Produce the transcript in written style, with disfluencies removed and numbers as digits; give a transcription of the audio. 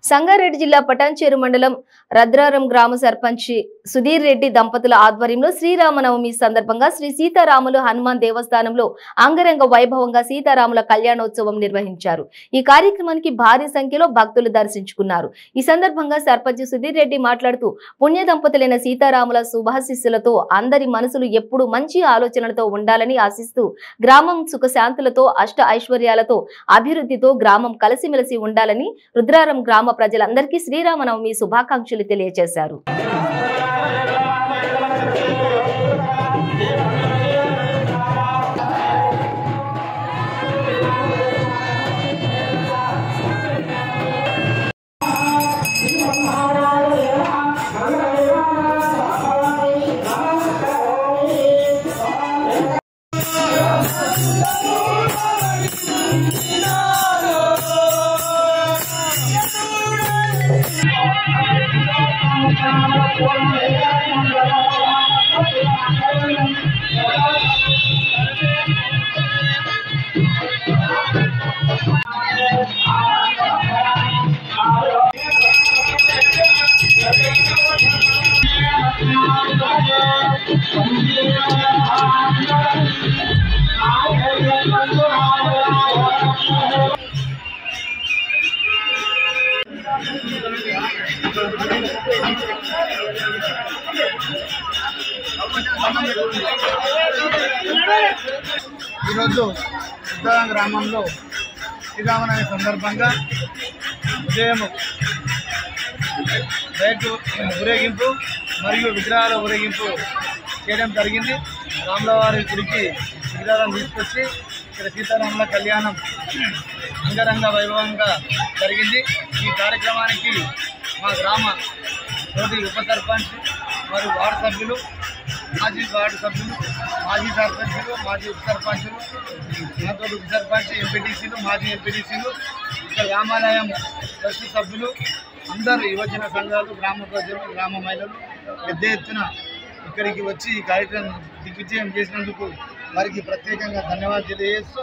సంగారెడ్డి జిల్లా పటాన్చేరు మండలం రద్రారం గ్రామ సర్పంచ్ సుధీర్ రెడ్డి దంపతుల ఆధ్వర్యంలో శ్రీరామనవమి సందర్భంగా శ్రీ సీతారాములు హనుమాన్ దేవస్థానంలో అంగరంగ వైభవంగా సీతారాముల కళ్యాణోత్సవం నిర్వహించారు. ఈ కార్యక్రమానికి భారీ సంఖ్యలో భక్తులు దర్శించుకున్నారు. ఈ సందర్భంగా సర్పంచ్ సుధీర్ రెడ్డి మాట్లాడుతూ పుణ్య దంపతులైన సీతారాముల శుభాశీస్సులతో అందరి మనసులు ఎప్పుడు మంచి ఆలోచనలతో ఉండాలని ఆశిస్తూ గ్రామం సుఖశాంతులతో అష్ట ఐశ్వర్యాలతో అభివృద్ధితో గ్రామం కలిసిమెలిసి ఉండాలని రుద్రారం గ్రామ ప్రజలందరికీ శ్రీరామనవమి శుభాకాంక్షలు తెలియజేశారు. ఈరోజు ఉత్తరం గ్రామంలో శ్రీరామనవమి సందర్భంగా ఉదయం రైతు ఊరేగింపు మరియు విగ్రహాల ఊరేగింపు చేయడం జరిగింది. రాములవారి గుడికి విగ్రహాలను తీసుకొచ్చి ఇక్కడ సీతారాముల కళ్యాణం అంగరంగ వైభవంగా జరిగింది. ఈ కార్యక్రమానికి మా గ్రామ తోటి ఉప సర్పంచ్ మరియు వార్డు సభ్యులు, మాజీ వార్డు సభ్యులు, మాజీ సర్పంచులు, మాజీ ఉప సర్పంచులు, నాతోటి ఉప సర్పంచ్, ఎంపీటీసీలు, మాజీ ఎంపీటీసీలు, ఇక్కడ రామాలయం ట్రస్ట్ సభ్యులు, అందరూ యువజన సంఘాలు, గ్రామ ప్రజలు, గ్రామ మహిళలు పెద్ద ఎత్తున ఇక్కడికి వచ్చి ఈ కార్యక్రమం దిగ్విజయం చేసినందుకు వారికి ప్రత్యేకంగా ధన్యవాదాలు తెలియజేస్తూ